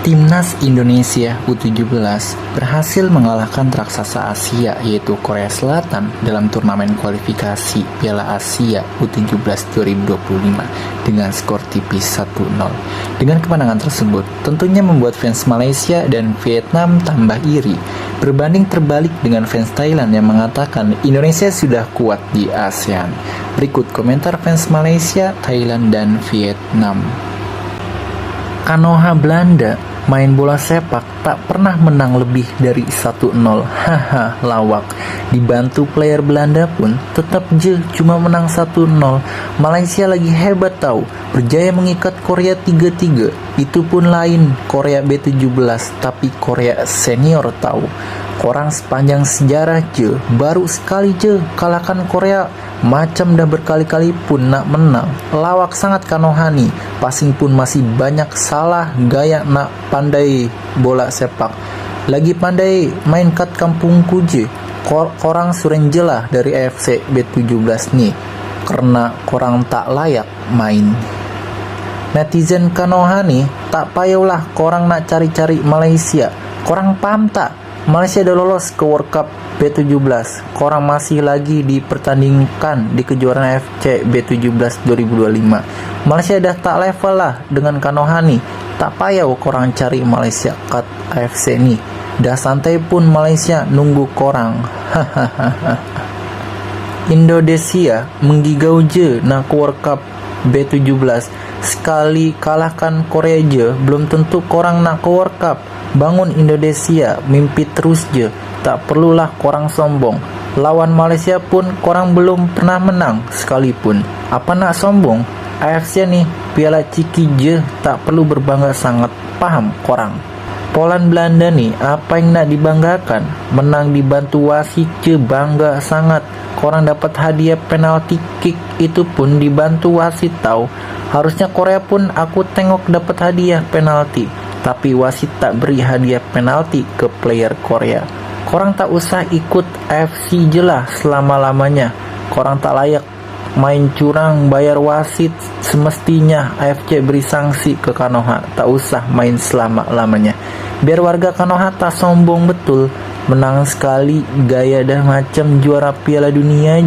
Timnas Indonesia U17 berhasil mengalahkan raksasa Asia yaitu Korea Selatan dalam turnamen kualifikasi Piala Asia U17 2025 dengan skor tipis 1-0. Dengan kemenangan tersebut, tentunya membuat fans Malaysia dan Vietnam tambah iri, berbanding terbalik dengan fans Thailand yang mengatakan Indonesia sudah kuat di ASEAN. Berikut komentar fans Malaysia, Thailand, dan Vietnam. Kanoha Belanda main bola sepak tak pernah menang lebih dari 1-0. Haha, lawak. Dibantu player Belanda pun tetap cuma menang 1-0. Malaysia lagi hebat tahu, berjaya mengikat Korea 3-3. Itu pun lain Korea B17, tapi Korea senior tahu. Korang sepanjang sejarah baru sekali kalahkan Korea. Macam dah berkali-kali pun nak menang. Lawak sangat Kanohani. Passing pun masih banyak salah. Gaya nak pandai bola sepak. Lagi pandai main kat kampungku Korang suren jelah dari AFC B17 nih. Karena korang tak layak main. Netizen Kanohani, tak payahlah korang nak cari-cari Malaysia. Korang paham tak? Malaysia dah lolos ke World Cup B17. Korang masih lagi dipertandingkan di kejuaraan AFC B17 2025. Malaysia dah tak level lah dengan Kanohani. Tak payah korang cari Malaysia kat AFC ni. Dah santai pun Malaysia nunggu korang. Indonesia menggigau nak ke World Cup B17. Sekali kalahkan Korea belum tentu korang nak ke World Cup. Bangun Indonesia, mimpi terus tak perlulah korang sombong. Lawan Malaysia pun korang belum pernah menang sekalipun. Apa nak sombong? AFC nih, piala ciki tak perlu berbangga sangat. Paham korang? Poland Belanda nih, apa yang nak dibanggakan? Menang dibantu wasit bangga sangat. Korang dapat hadiah penalti kick, itu pun dibantu wasit tahu. Harusnya Korea pun aku tengok dapat hadiah penalti, tapi wasit tak beri hadiah penalti ke player Korea. Korang tak usah ikut AFC lah selama-lamanya. Korang tak layak main curang bayar wasit. Semestinya AFC beri sanksi ke Kanoha. Tak usah main selama-lamanya. Biar warga Kanoha tak sombong betul. Menang sekali gaya dah macam juara Piala Dunia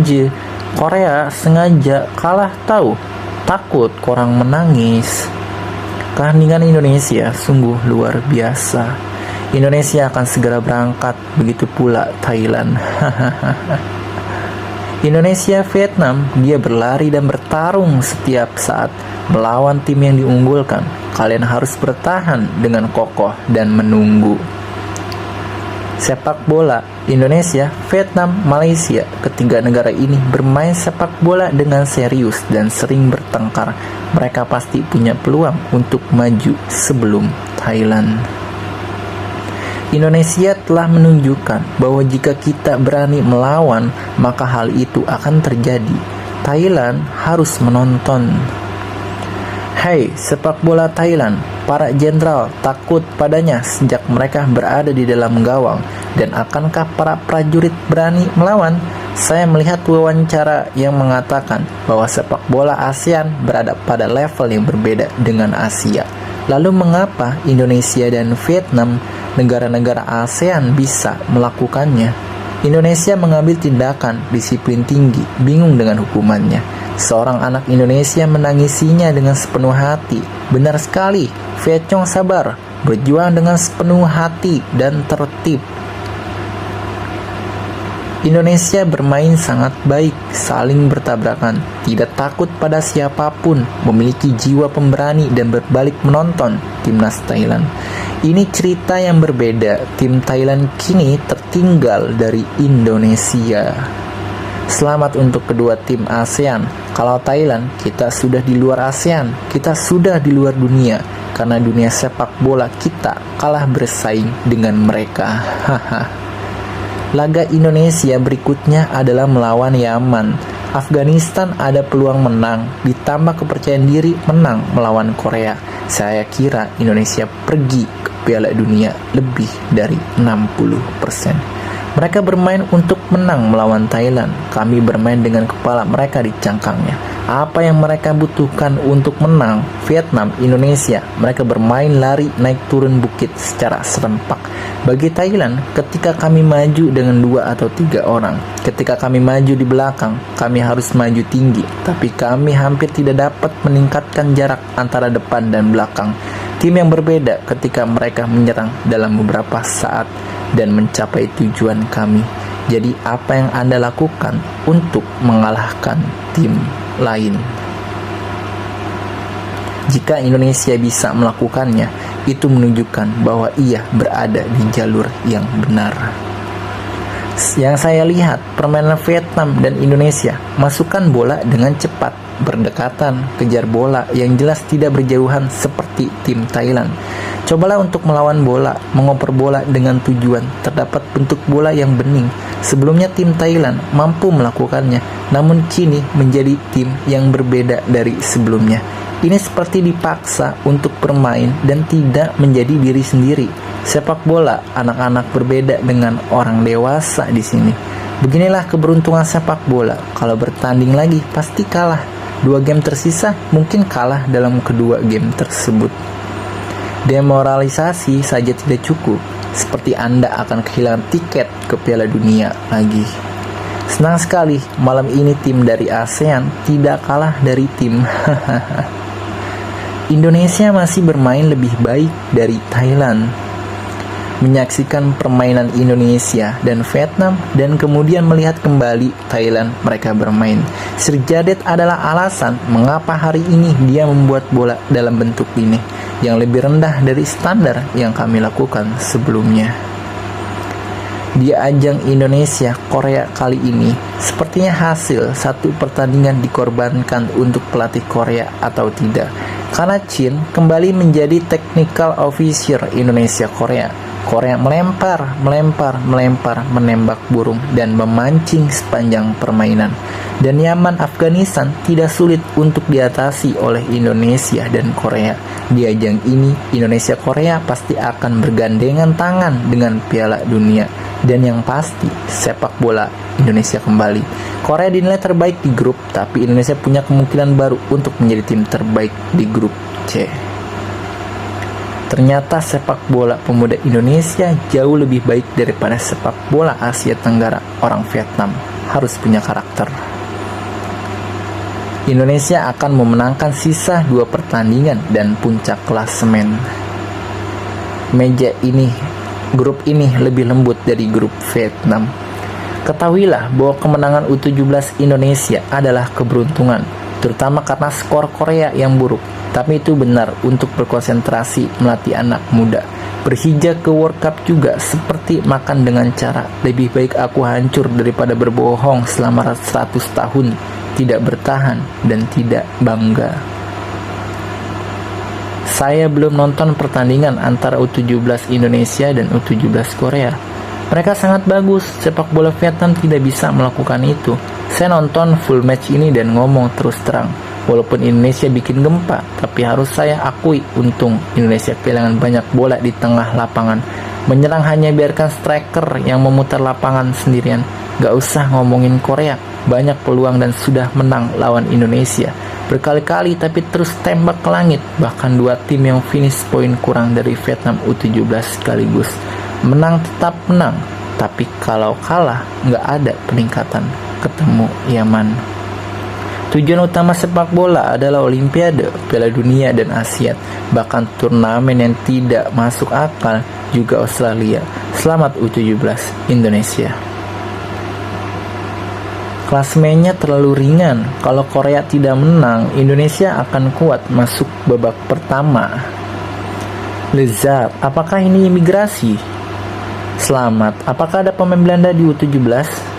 Korea sengaja kalah tahu. Takut korang menangis. Kehadiran Indonesia sungguh luar biasa. Indonesia akan segera berangkat, begitu pula Thailand. Indonesia Vietnam, dia berlari dan bertarung setiap saat melawan tim yang diunggulkan. Kalian harus bertahan dengan kokoh dan menunggu. Sepak bola Indonesia, Vietnam, Malaysia, ketiga negara ini bermain sepak bola dengan serius dan sering bertengkar. Mereka pasti punya peluang untuk maju sebelum Thailand. Indonesia telah menunjukkan bahwa jika kita berani melawan, maka hal itu akan terjadi. Thailand harus menonton. Hai sepak bola Thailand, para jenderal takut padanya sejak mereka berada di dalam gawang. Dan akankah para prajurit berani melawan? Saya melihat wawancara yang mengatakan bahwa sepak bola ASEAN berada pada level yang berbeda dengan Asia. Lalu mengapa Indonesia dan Vietnam, negara-negara ASEAN, bisa melakukannya? Indonesia mengambil tindakan disiplin tinggi, bingung dengan hukumannya. Seorang anak Indonesia menangisinya dengan sepenuh hati. Benar sekali, Viet Cong sabar, berjuang dengan sepenuh hati dan tertib. Indonesia bermain sangat baik, saling bertabrakan, tidak takut pada siapapun, memiliki jiwa pemberani dan berbalik menonton timnas Thailand. Ini cerita yang berbeda, tim Thailand kini tertinggal dari Indonesia. Selamat untuk kedua tim ASEAN. Kalau Thailand, kita sudah di luar ASEAN, kita sudah di luar dunia, karena dunia sepak bola kita kalah bersaing dengan mereka. Haha. Laga Indonesia berikutnya adalah melawan Yaman. Afghanistan ada peluang menang, ditambah kepercayaan diri menang melawan Korea. Saya kira Indonesia pergi ke Piala Dunia lebih dari 60%. Mereka bermain untuk menang melawan Thailand. Kami bermain dengan kepala mereka di cangkangnya. Apa yang mereka butuhkan untuk menang Vietnam, Indonesia? Mereka bermain lari naik turun bukit secara serempak. Bagi Thailand, ketika kami maju dengan 2 atau 3 orang, ketika kami maju di belakang, kami harus maju tinggi, tapi kami hampir tidak dapat meningkatkan jarak antara depan dan belakang. Tim yang berbeda ketika mereka menyerang dalam beberapa saat dan mencapai tujuan kami. Jadi apa yang Anda lakukan untuk mengalahkan tim lain? Jika Indonesia bisa melakukannya, itu menunjukkan bahwa ia berada di jalur yang benar. Yang saya lihat, permainan Vietnam dan Indonesia masukkan bola dengan cepat, berdekatan, kejar bola yang jelas tidak berjauhan seperti tim Thailand. Cobalah untuk melawan bola, mengoper bola dengan tujuan terdapat bentuk bola yang bening. Sebelumnya tim Thailand mampu melakukannya, namun kini menjadi tim yang berbeda dari sebelumnya. Ini seperti dipaksa untuk bermain dan tidak menjadi diri sendiri. Sepak bola anak-anak berbeda dengan orang dewasa di sini. Beginilah keberuntungan sepak bola. Kalau bertanding lagi pasti kalah. 2 game tersisa mungkin kalah dalam kedua game tersebut. Demoralisasi saja tidak cukup. Seperti Anda akan kehilangan tiket ke Piala Dunia lagi. Senang sekali malam ini tim dari ASEAN tidak kalah dari tim Indonesia masih bermain lebih baik dari Thailand. Menyaksikan permainan Indonesia dan Vietnam dan kemudian melihat kembali Thailand mereka bermain. Sir Jadet adalah alasan mengapa hari ini dia membuat bola dalam bentuk ini yang lebih rendah dari standar yang kami lakukan sebelumnya. Di ajang Indonesia Korea kali ini, sepertinya hasil satu pertandingan dikorbankan untuk pelatih Korea atau tidak. Karena Chin kembali menjadi technical officer Indonesia Korea. Korea melempar, menembak burung dan memancing sepanjang permainan. Dan Yaman Afghanistan tidak sulit untuk diatasi oleh Indonesia dan Korea. Di ajang ini, Indonesia Korea pasti akan bergandengan tangan dengan Piala Dunia. Dan yang pasti, sepak bola Indonesia kembali. Korea dinilai terbaik di grup, tapi Indonesia punya kemungkinan baru untuk menjadi tim terbaik di grup C. Ternyata sepak bola pemuda Indonesia jauh lebih baik daripada sepak bola Asia Tenggara. Orang Vietnam harus punya karakter. Indonesia akan memenangkan sisa 2 pertandingan dan puncak klasemen. Grup ini lebih lembut dari grup Vietnam. Ketahuilah bahwa kemenangan U17 Indonesia adalah keberuntungan, terutama karena skor Korea yang buruk. Tapi itu benar untuk berkonsentrasi melatih anak muda. Berhijrah ke World Cup juga seperti makan dengan cara lebih baik aku hancur daripada berbohong selama 100 tahun, tidak bertahan dan tidak bangga. Saya belum nonton pertandingan antara U17 Indonesia dan U17 Korea. Mereka sangat bagus, sepak bola Vietnam tidak bisa melakukan itu. Saya nonton full match ini dan ngomong terus terang. Walaupun Indonesia bikin gempa, tapi harus saya akui untung Indonesia kehilangan banyak bola di tengah lapangan. Menyerang hanya biarkan striker yang memutar lapangan sendirian. Gak usah ngomongin Korea, banyak peluang dan sudah menang lawan Indonesia. Berkali-kali tapi terus tembak ke langit. Bahkan 2 tim yang finish poin kurang dari Vietnam U17 sekaligus. Menang tetap menang, tapi kalau kalah nggak ada peningkatan. Ketemu Yaman. Tujuan utama sepak bola adalah Olimpiade, Piala Dunia dan Asia. Bahkan turnamen yang tidak masuk akal juga Australia. Selamat U17 Indonesia. Klasemennya terlalu ringan. Kalau Korea tidak menang, Indonesia akan kuat masuk babak pertama. Lezat, apakah ini imigrasi? Selamat, apakah ada pemain Belanda di U17?